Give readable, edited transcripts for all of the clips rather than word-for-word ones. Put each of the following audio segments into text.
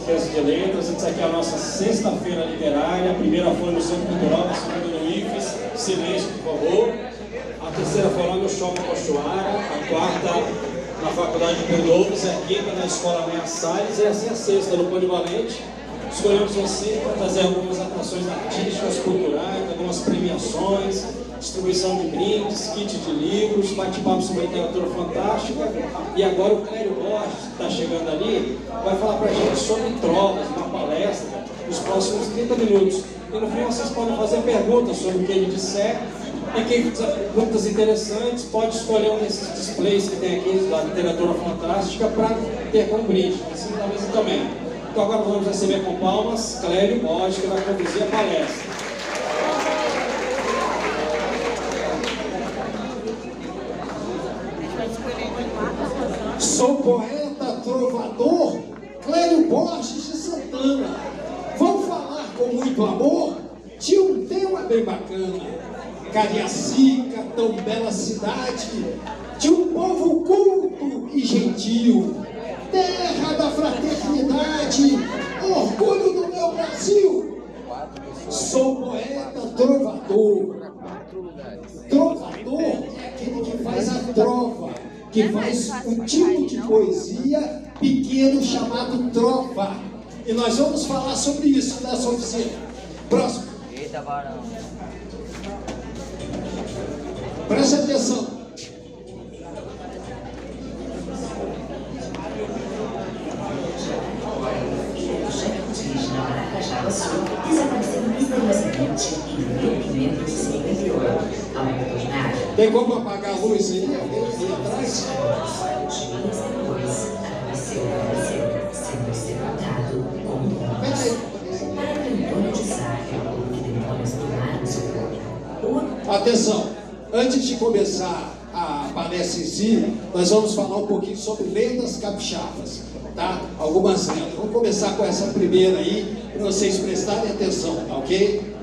Crianças de Letras. Isso aqui é a nossa sexta-feira literária. A primeira foi no Centro Cultural, a segunda no IFES. Silêncio, por favor. A terceira foi lá no Shopping Cochuara. A quarta na Faculdade de Pedro, a quinta na Escola Meia Salles. E assim a sexta no Polivalente. Escolhemos você para fazer algumas atrações artísticas, culturais, algumas premiações, distribuição de brindes, kit de livros, bate-papo sobre literatura fantástica. E agora o Clério Borges, que está chegando ali, vai falar para a gente sobre trovas, uma palestra, nos próximos 30 minutos. E no final vocês podem fazer perguntas sobre o que ele disser. E quem fizer perguntas interessantes pode escolher um desses displays que tem aqui da literatura fantástica para ter como brinde, assim talvez também. Então agora vamos receber com palmas Clério Borges, que vai conduzir a palestra. Sou poeta, trovador, Clério Borges de Santana. Vou falar com muito amor de um tema bem bacana. Cariacica, tão bela cidade, de um povo culto e gentil, terra da fraternidade, orgulho do meu Brasil. Sou poeta, trovador. Trovador é aquele que faz a trova, que faz o tipo de poesia pequeno chamado trova. E nós vamos falar sobre isso nessa oficina. Próximo. Eita, varão. Preste atenção. Desapareceu misteriosamente em 1558. Ao retornar, Tem como apagar a luz aí? Alguém aqui atrás? dias depois, faleceu, sendo sepultado com honras. Para Antônio de Sávio, o que demônios tomaram seu corpo. Atenção, antes de começar a palestra em si, nós vamos falar um pouquinho sobre lendas capixabas, tá? Algumas lendas. Vamos começar com essa primeira aí, para vocês prestarem atenção, tá ok?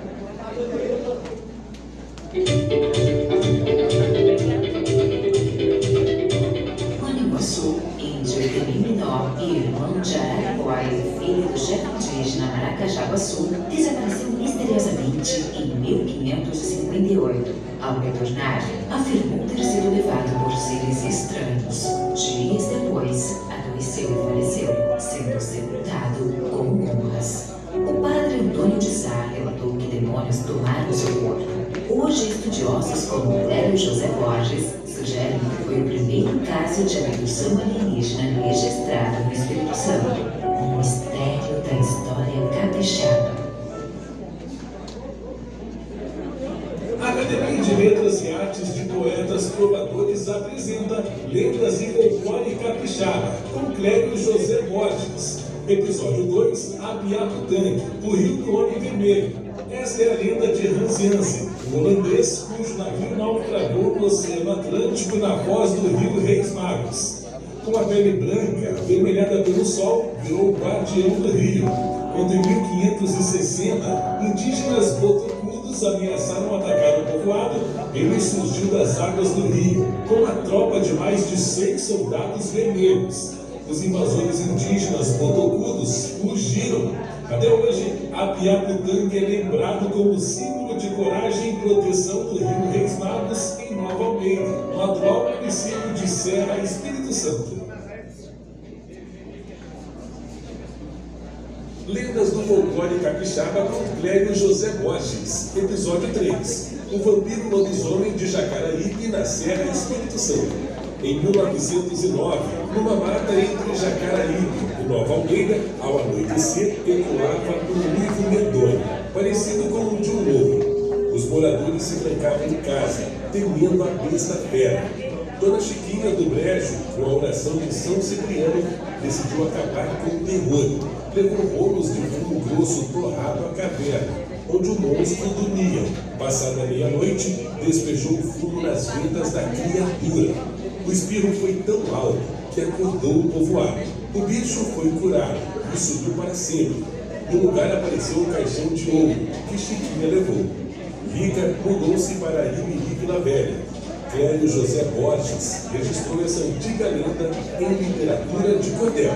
Maniguaçu, índio Eteminó e irmão de Araguaia, filho do chefe indígena Maracajaguaçu, desapareceu misteriosamente em 1558. Ao retornar, afirmou ter sido levado por seres estranhos. Dias depois, adoeceu e faleceu, sendo sepultado com honras. O padre Antônio de Sá relatou que demônios tomaram seu corpo. Hoje, estudiosos como Clério José Borges sugerem que foi o primeiro caso de abdução alienígena registrado no Espírito Santo, um mistério da história capixaba. A Academia de Letras e Artes de Poetas Trovadores apresenta Letras e Folclore Capixaba, com Clério José Borges. Episódio 2, Abiaputang, o Rio do Homem Vermelho. Esta é a lenda de Hans Jansen, um holandês cujo navio naufragou no Oceano Atlântico na foz do rio Reis Magos. Com a pele branca, avermelhada pelo sol, virou o guardião do rio. Quando em 1560, indígenas botocudos ameaçaram atacar o povoado, ele surgiu das águas do rio, com uma tropa de mais de 100 soldados vermelhos. Os invasores indígenas botocudos fugiram. Até hoje, Abiaputang é lembrado como símbolo de coragem e proteção do rio Reis Magos em Nova Almeida, no atual município de Serra, Espírito Santo. Lendas do Folclore Capixaba com Clério José Borges, episódio 3. O vampiro lobisomem de Jacaraípe na Serra, Espírito Santo. Em 1909, numa mata entre Jacaraípe e Nova Almeida, ao anoitecer, ecoava um uivo medonho, parecido com o de um lobo. Os moradores se trancavam em casa, temendo a besta fera. Dona Chiquinha do Brejo, com a oração de São Cipriano, decidiu acabar com o terror. Levou rolos de fumo grosso torrado à caverna, onde o monstro dormia. Passada a meia-noite, despejou o fumo nas ventas da criatura. O espirro foi tão alto que acordou o povoado. O bicho foi curado e subiu para sempre. No lugar apareceu um caixão de ouro que Chiquinha levou. Rica mudou-se para Imiri Vila Velha. Clério José Borges registrou essa antiga lenda em literatura de cordel.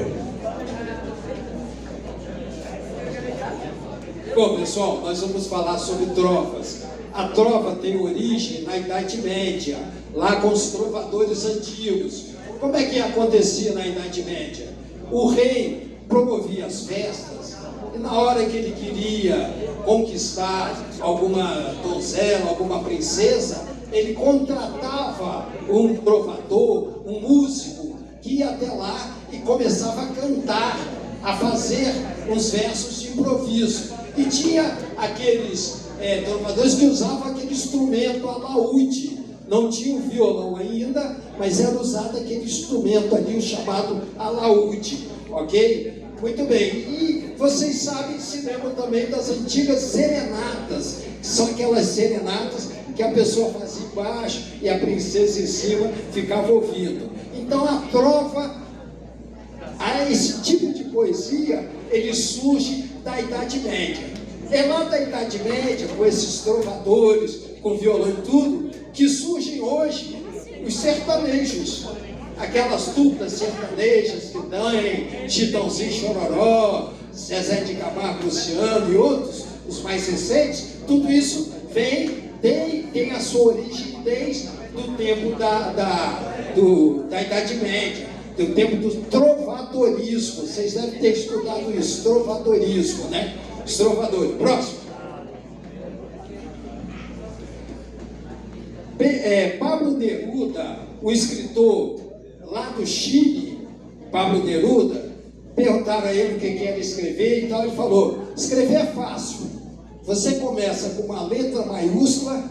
Bom, pessoal, nós vamos falar sobre trovas. A trova tem origem na Idade Média, lá com os trovadores antigos. Como é que acontecia na Idade Média? O rei promovia as festas e na hora que ele queria conquistar alguma donzela, alguma princesa, ele contratava um trovador, um músico, que ia até lá e começava a cantar, a fazer uns versos de improviso. E tinha aqueles trovadores que usavam aquele instrumento alaúde. Não tinha o violão ainda, mas era usado aquele instrumento ali, o chamado alaúde, ok? Muito bem. E vocês sabem, se lembram também das antigas serenatas, que são aquelas serenatas que a pessoa fazia embaixo e a princesa em cima ficava ouvindo. Então a trova, esse tipo de poesia, ele surge da Idade Média. É lá da Idade Média, com esses trovadores, com violão e tudo, que surgem hoje os sertanejos. Aquelas duplas sertanejas que tem Chitãozinho Chororó, Zezé de Camargo, Luciano e outros, os mais recentes, tudo isso tem a sua origem desde o tempo da Idade Média, do tempo do trovadorismo. Vocês devem ter estudado isso, trovadorismo, né? Os trovadores. Próximo. Pablo Neruda, o escritor lá do Chile, Pablo Neruda, perguntaram a ele o que era escrever e tal, ele falou: escrever é fácil, você começa com uma letra maiúscula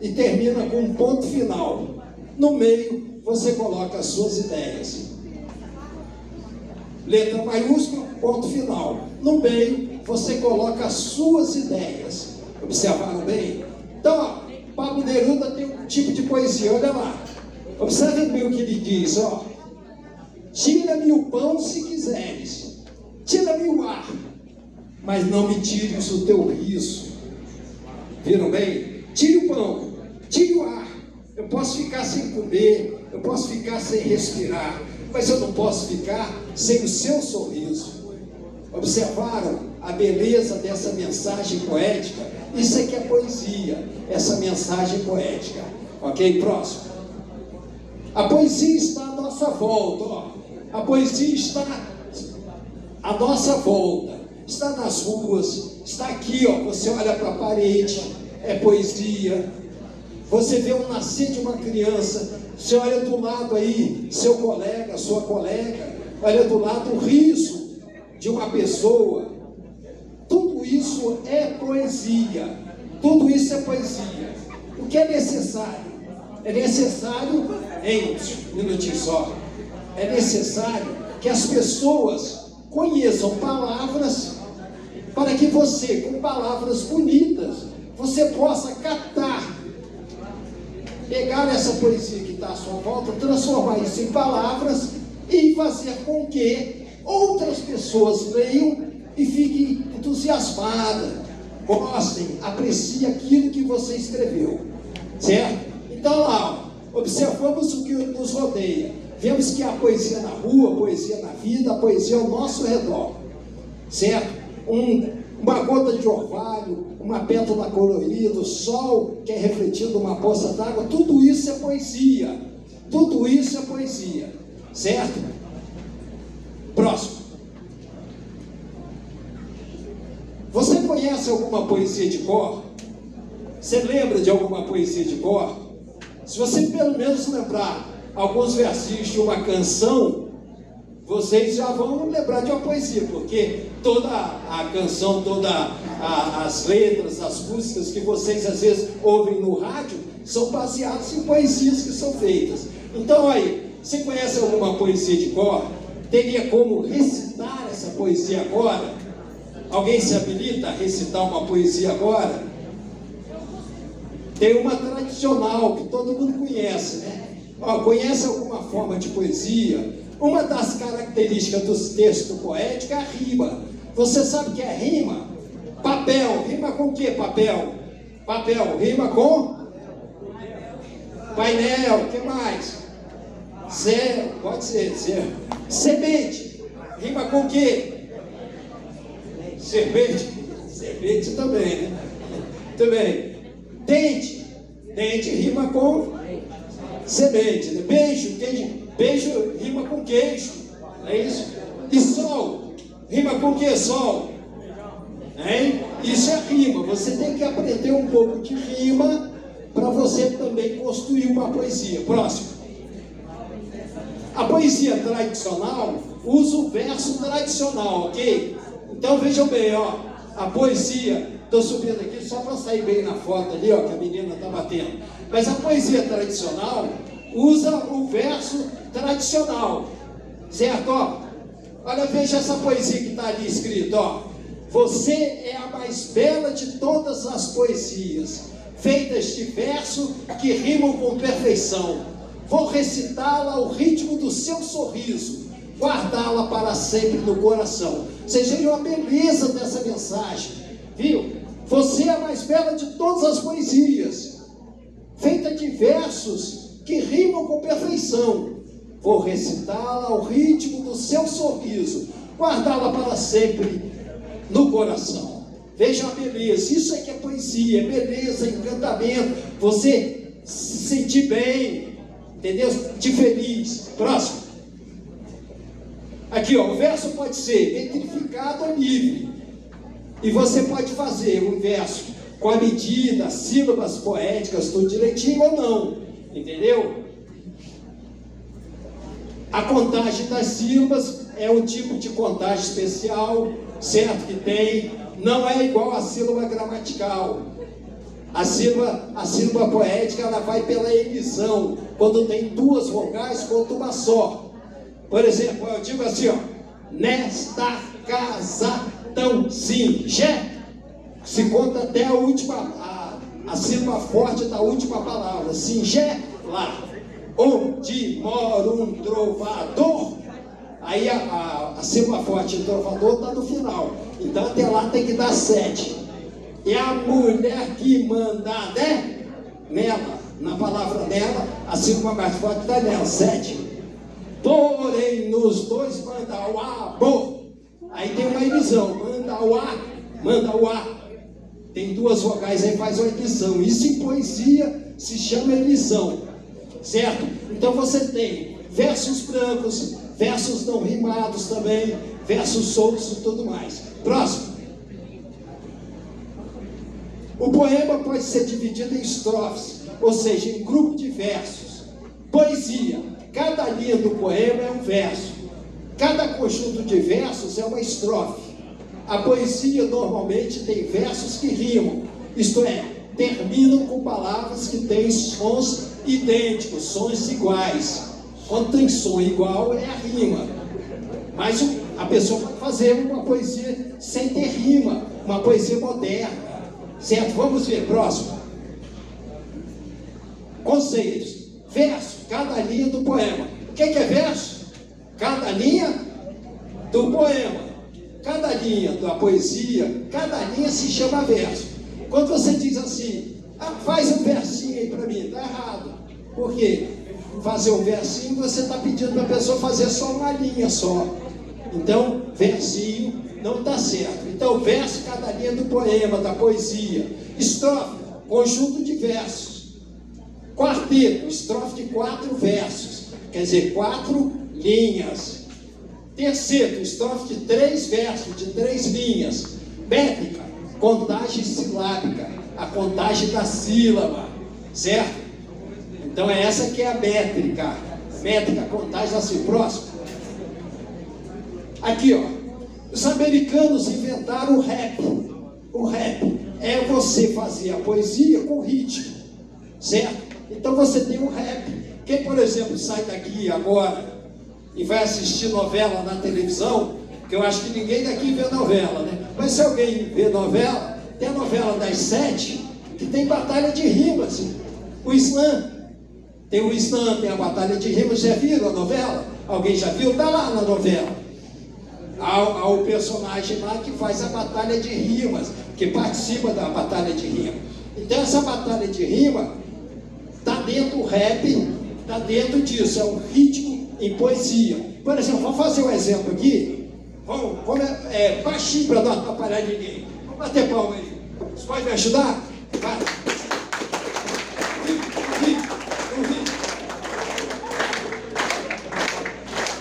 e termina com um ponto final, no meio você coloca as suas ideias. Letra maiúscula, ponto final, no meio você coloca as suas ideias. Observaram bem? Então, ó, Pablo Neruda tem um tipo de poesia, olha lá. Observem bem o que ele diz, ó. Tira-me o pão se quiseres, tira-me o ar, mas não me tires o teu riso. Viram bem? Tire o pão, tire o ar. Eu posso ficar sem comer, eu posso ficar sem respirar, mas eu não posso ficar sem o seu sorriso. Observaram a beleza dessa mensagem poética? Isso é que é poesia, essa mensagem poética. Ok? Próximo. A poesia está à nossa volta, ó. A poesia está à nossa volta, está nas ruas, está aqui, ó. Você olha para a parede, é poesia. Você vê o nascer de uma criança, você olha do lado aí, seu colega, sua colega, olha do lado o riso de uma pessoa. Tudo isso é poesia. Tudo isso é poesia. O que é necessário? É necessário, um minutinho só, é necessário que as pessoas conheçam palavras para que você, com palavras bonitas, você possa captar, pegar essa poesia que está à sua volta, transformar isso em palavras e fazer com que outras pessoas leiam e fiquem entusiasmadas, gostem, apreciem aquilo que você escreveu, certo? Então lá, ó, observamos o que nos rodeia, vemos que há poesia na rua, poesia na vida, a poesia ao nosso redor, certo? Uma gota de orvalho, uma pétala colorida, o sol que é refletido numa poça d'água, tudo isso é poesia, tudo isso é poesia, certo? Próximo. Você conhece alguma poesia de cor? Você lembra de alguma poesia de cor? Se você pelo menos lembrar alguns versinhos de uma canção, vocês já vão lembrar de uma poesia, porque toda a canção, todas as letras, as músicas que vocês às vezes ouvem no rádio, são baseadas em poesias que são feitas. Então aí, você conhece alguma poesia de cor? Teria como recitar essa poesia agora? Alguém se habilita a recitar uma poesia agora? Tem uma tradicional que todo mundo conhece, né? Ó, conhece alguma forma de poesia? Uma das características dos textos poéticos é a rima. Você sabe o que é rima? Papel. Rima com o que papel? Papel. Rima com? Painel. O que mais? Zero. Pode ser. Zero. Semente. Rima com o que? Serpente. Semente também, né? Muito bem. Dente. Dente rima com semente, né? Beijo. Beijo rima com queijo. Não é isso? E sol. Rima com o que, sol? Hein? Isso é rima. Você tem que aprender um pouco de rima para você também construir uma poesia. Próximo. A poesia tradicional usa o verso tradicional, ok? Então vejam bem, ó, a poesia, estou subindo aqui só para sair bem na foto ali, ó, que a menina está batendo. Mas a poesia tradicional usa o verso tradicional, certo? Ó, olha, veja essa poesia que está ali escrita, ó. Você é a mais bela de todas as poesias, feitas de verso que rimam com perfeição. Vou recitá-la ao ritmo do seu sorriso, guardá-la para sempre no coração. Vocês viram a beleza dessa mensagem, viu? Você é a mais bela de todas as poesias, feita de versos que rimam com perfeição. Vou recitá-la ao ritmo do seu sorriso, guardá-la para sempre no coração. Vejam a beleza, isso é que é poesia, é beleza, encantamento, você se sentir bem, entendeu? De feliz. Próximo. Aqui, ó, o verso pode ser metrificado ou livre. E você pode fazer um verso com a medida, sílabas poéticas, tudo direitinho ou não. Entendeu? A contagem das sílabas é um tipo de contagem especial, certo que tem. Não é igual à sílaba gramatical. A sílaba poética, ela vai pela elisão. Quando tem duas vogais, conta uma só. Por exemplo, eu digo assim, ó, nesta casa tão singela, se conta até a última, a sílaba forte da última palavra, singela, onde mora um trovador, aí a sílaba forte do trovador está no final, então até lá tem que dar 7. E a mulher que manda, né, nela, na palavra dela, a sílaba mais forte está nela, 7. Porém, nos dois manda o amor. Aí tem uma elisão, manda o a. Tem duas vogais, aí faz uma elisão. Isso em poesia se chama elisão, certo? Então você tem versos brancos, versos não rimados também, versos soltos e tudo mais. Próximo. O poema pode ser dividido em estrofes, ou seja, em grupo de versos. Poesia. Cada linha do poema é um verso. Cada conjunto de versos é uma estrofe. A poesia normalmente tem versos que rimam, isto é, terminam com palavras que têm sons idênticos, sons iguais. Quando tem som igual é a rima. Mas a pessoa pode fazer uma poesia sem ter rima, uma poesia moderna. Certo? Vamos ver, próximo. Conceitos. Verso, cada linha do poema. O que é verso? Cada linha do poema. Cada linha da poesia, cada linha se chama verso. Quando você diz assim, faz um versinho aí para mim, está errado. Por quê? Fazer um versinho, você está pedindo para a pessoa fazer só uma linha só. Então, versinho não está certo. Então, verso, cada linha do poema, da poesia. Estrofe, conjunto de versos. Quarteto, estrofe de 4 versos, quer dizer, 4 linhas. Terceto, estrofe de 3 versos, de 3 linhas. Métrica, contagem silábica, a contagem da sílaba, certo? Então é essa que é a métrica. Métrica, contagem da sílaba. Próximo. Aqui, ó. Os americanos inventaram o rap. O rap é você fazer a poesia com ritmo, certo? Então você tem um rap. Quem, por exemplo, sai daqui agora e vai assistir novela na televisão, que eu acho que ninguém daqui vê novela, né? Mas se alguém vê novela, tem a novela das 7, que tem batalha de rimas. O Islã, tem o Islã, tem a batalha de rimas. Já viram a novela? Alguém já viu? Está lá na novela. Há o personagem lá que faz a batalha de rimas, que participa da batalha de rima. Então essa batalha de rima está dentro do rap, está dentro disso, é um ritmo em poesia. Por exemplo, vamos fazer um exemplo aqui, baixinho para não atrapalhar ninguém. Vamos bater palma aí. Você pode me ajudar? Vai.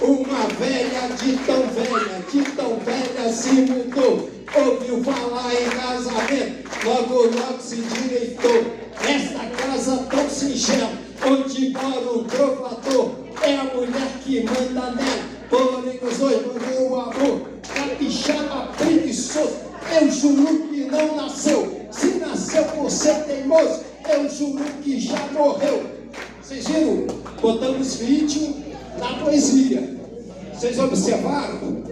Uma velha de tão velha se mudou. Ouviu falar em casamento, logo se direitou. Esta casa tão singela, onde mora um trovador, é a mulher que manda nela, porém os dois mandam o amor. Capixaba preguiçoso, eu juro que não nasceu. Se nasceu por ser teimoso, eu juro que já morreu. Vocês viram? Botamos ritmo na poesia. Vocês observaram?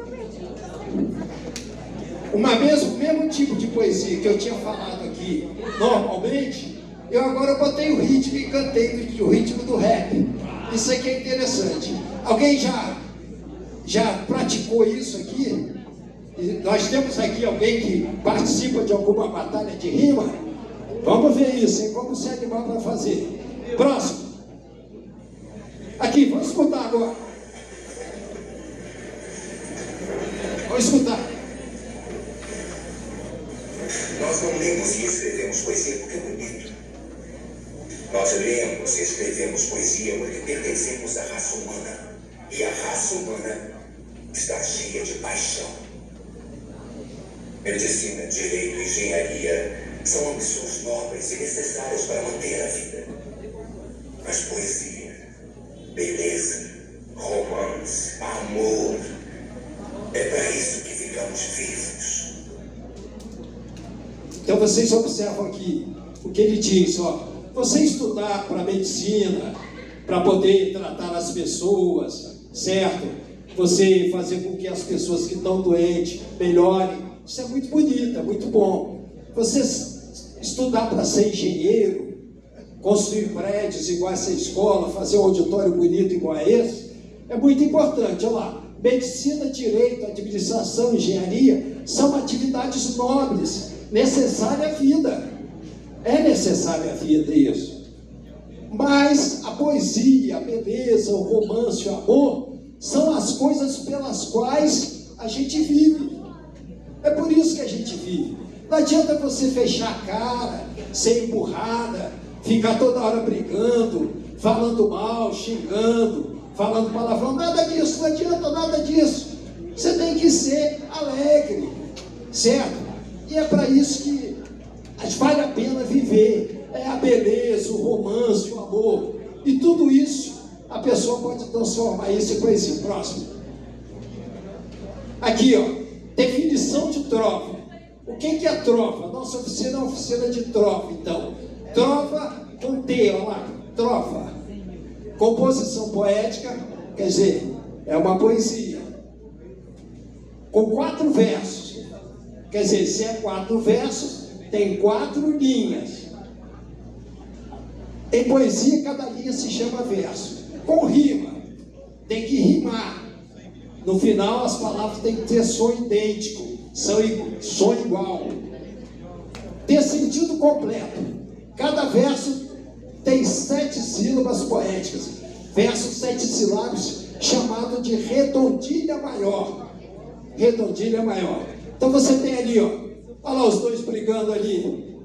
Uma vez o mesmo tipo de poesia que eu tinha falado aqui, normalmente, eu agora botei o ritmo e cantei o ritmo do rap. Isso aqui é interessante. Alguém já praticou isso aqui? E nós temos aqui alguém que participa de alguma batalha de rima? Vamos ver isso, hein? Como se animar para fazer. Próximo. Aqui, vamos escutar agora. Vamos escutar. Nós não lemos e escrevemos poesia porque é bonito. Nós lemos e escrevemos poesia porque pertencemos à raça humana. E a raça humana está cheia de paixão. Medicina, direito, engenharia são ambições nobres e necessárias para manter a vida. Mas poesia, beleza, romance, amor, é para isso que ficamos vivos. Então vocês observam aqui o que ele diz, ó. Você estudar para medicina, para poder tratar as pessoas, certo? Você fazer com que as pessoas que estão doentes melhorem, isso é muito bonito, é muito bom. Você estudar para ser engenheiro, construir prédios igual a essa escola, fazer um auditório bonito igual a esse, é muito importante. Olha lá, medicina, direito, administração, engenharia, são atividades nobres, necessária à vida. É necessária à vida isso. Mas a poesia, a beleza, o romance, o amor são as coisas pelas quais a gente vive. É por isso que a gente vive. Não adianta você fechar a cara, ser empurrada, ficar toda hora brigando, falando mal, xingando, falando palavrão. Nada disso, não adianta nada disso. Você tem que ser alegre, certo? E é para isso que vale a pena viver. É a beleza, o romance, o amor. E tudo isso, a pessoa pode transformar isso em poesia. Próximo. Aqui, ó. Definição de trova. O que é trova? Nossa oficina é uma oficina de trova, então. Trova com T, olha lá. Trova. Composição poética, quer dizer, é uma poesia. Com 4 versos. Quer dizer, se é 4 versos, tem 4 linhas. Em poesia, cada linha se chama verso. Com rima, tem que rimar. No final, as palavras têm que ter som idêntico, som igual. Ter sentido completo. Cada verso tem 7 sílabas poéticas. Verso 7 sílabas, chamado de redondilha maior. Redondilha maior. Então você tem ali, ó. Olha lá os dois brigando ali.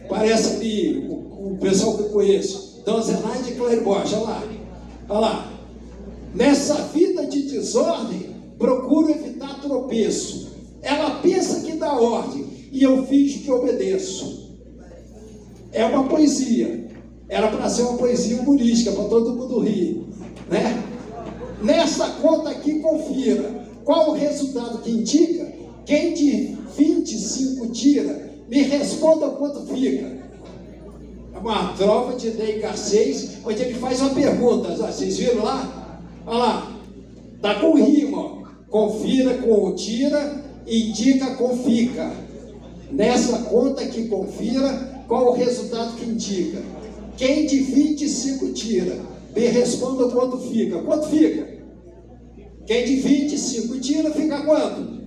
Parece ali o pessoal que eu conheço. Dona Zenaide e Clério Borges, olha lá. Olha lá. Nessa vida de desordem, procuro evitar tropeço. Ela pensa que dá ordem e eu finjo que obedeço. É uma poesia. Era para ser uma poesia humorística, para todo mundo rir, né? Nessa conta aqui, confira. Qual o resultado que indica? Quem de 25 tira, me responda quanto fica. É uma trova de Ney Garcês, onde ele faz uma pergunta. Vocês viram lá? Olha lá. Está com rima, ó. Confira com tira, indica com fica. Nessa conta que confira, qual o resultado que indica? Quem de 25 tira, me responda quanto fica. Quanto fica? Quem de 25 tira, fica quanto?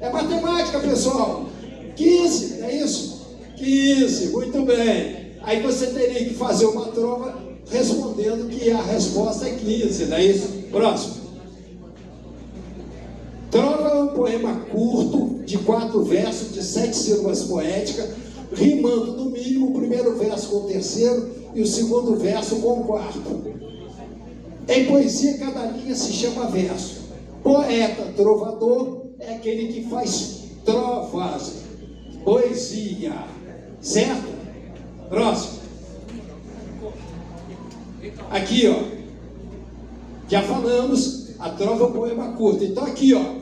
É matemática, pessoal. 15, é isso? 15, muito bem. Aí você teria que fazer uma trova respondendo que a resposta é 15, não é isso? Próximo. Trova é um poema curto, de 4 versos, de 7 sílabas poéticas, rimando no mínimo o primeiro verso com o terceiro e o segundo verso com o quarto. Em poesia, cada linha se chama verso. Poeta, trovador, é aquele que faz trovas, poesia, certo? Próximo. Aqui, ó, já falamos, a trova é um poema curto. Então aqui, ó,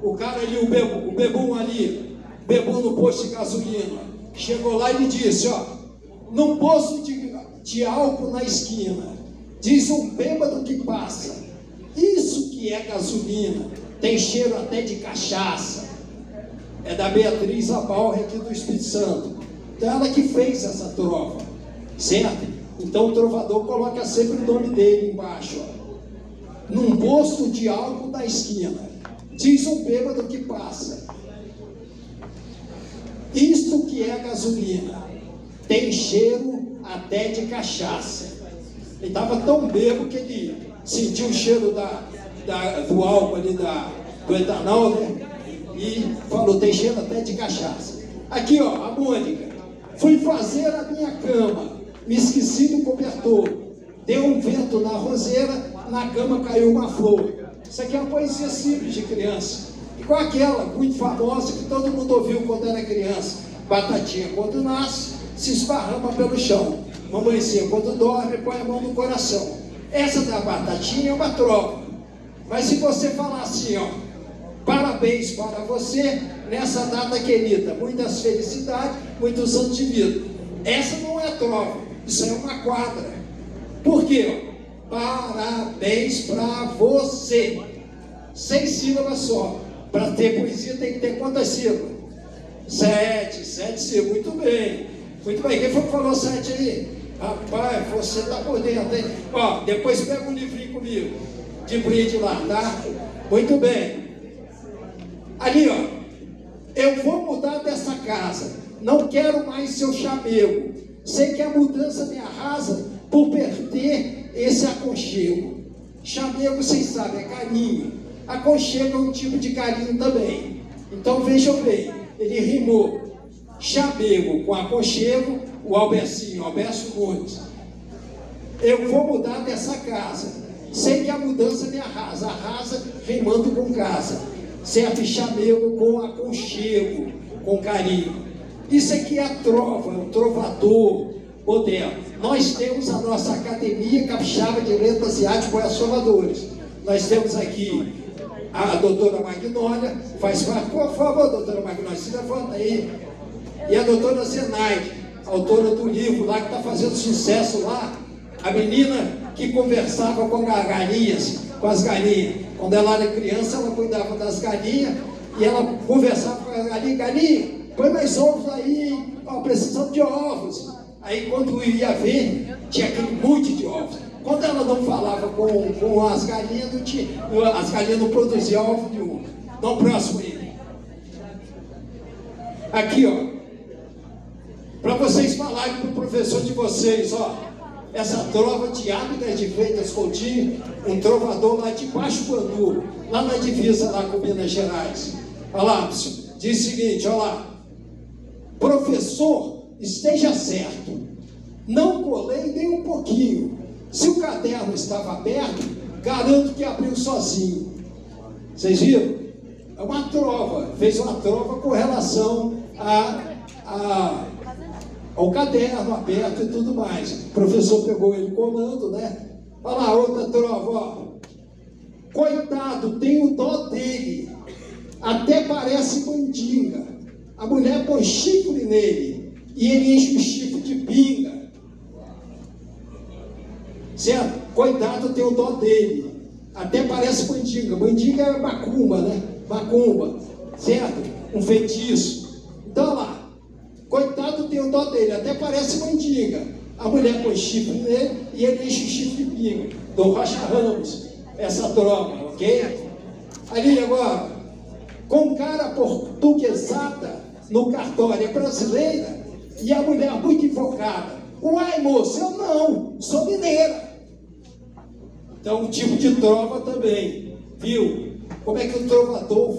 o cara ali, o bebum ali, bebum no posto de gasolina, chegou lá e ele disse, ó, num posto de álcool na esquina, diz um bêbado que passa, isso que é gasolina, tem cheiro até de cachaça. É da Beatriz Abalre aqui do Espírito Santo. Então ela que fez essa trova, certo? Então o trovador coloca sempre o nome dele embaixo, ó. Num posto de álcool da esquina, diz um bêbado que passa, isto que é gasolina, tem cheiro até de cachaça. Ele estava tão bêbado que ele sentiu o cheiro do álcool ali, do etanol, né? E falou, tem cheiro até de cachaça. Aqui, ó, a Mônica. Fui fazer a minha cama, me esqueci do cobertor, deu um vento na roseira, na cama caiu uma flor. Isso aqui é uma poesia simples de criança, igual aquela muito famosa que todo mundo ouviu quando era criança. Batatinha quando nasce, se esparrama pelo chão. Mamãezinha quando dorme, põe a mão no coração. Essa da batatinha é uma trova. Mas se você falar assim, ó, parabéns para você nessa data querida, muitas felicidades, muitos anos de vida. Essa não é trova, isso é uma quadra. Por quê? Parabéns para você. 6 sílabas só. Para ter poesia tem que ter quantas sílabas? 7 sílabas. Muito bem. Muito bem. Quem foi que falou 7 aí? Rapaz, você está por dentro, hein? Ó, depois pega um livrinho comigo, de brinde lá, tá? Muito bem. Ali, ó. Eu vou mudar dessa casa. Não quero mais seu chamego. Sei que a mudança me arrasa por perder esse aconchego. Chamego, vocês sabem, é carinho. Aconchego é um tipo de carinho também. Então vejam bem, ele rimou chamego com aconchego, o Albercinho, Alberto Nunes. Eu vou mudar dessa casa. Sei que a mudança me arrasa. Arrasa rimando com casa. Certo? E chamego com aconchego, com carinho. Isso aqui é a trova, o trovador moderno. Nós temos a nossa Academia Capixaba de Letras e Artes Poetas Trovadores. Nós temos aqui a doutora Magnólia, faz parte, por favor, doutora Magnólia, se levanta aí. E a doutora Zenaide, autora do livro lá que está fazendo sucesso lá, a menina que conversava com as galinhas. Quando ela era criança, ela cuidava das galinhas e ela conversava com as galinhas. Galinha, põe mais ovos aí, ó, precisamos de ovos. Aí quando ia ver, tinha aquele monte de ovos. Quando ela não falava com as galinhas, as galinhas não produziam ovo nenhum. Então, próximo aí. Aqui, ó. Para vocês falarem para o professor de vocês, ó. Essa trova de Ábidas de Freitas Coutinho, um trovador lá de Baixo Guandu, lá na divisa lá com Minas Gerais. Olha lá, diz o seguinte, olha lá. Professor, esteja certo, não colei nem um pouquinho. Se o caderno estava aberto, garanto que abriu sozinho. Vocês viram? É uma trova, fez uma trova com relação ao caderno aberto e tudo mais. O professor pegou ele colando, né? Olha lá, outra trova, ó. Coitado, tenho dó dele, até parece mandinga. A mulher põe chifre nele e ele enche o chifre de pinga. Certo? Coitado, tenho dó dele, até parece mandinga. Mandinga é macumba, né? Macumba, certo? Um feitiço. Então, olha lá. Coitado, tem o dó dele, até parece mandinga. A mulher põe chifre nele e ele enche o chifre de pinga. Dom Rocha Ramos, essa trova, ok? Ali agora, com cara portuguesada no cartório brasileira e a mulher muito invocada. Uai, moço, eu não, sou mineira. Então, um tipo de trova também, viu? Como é que o trovador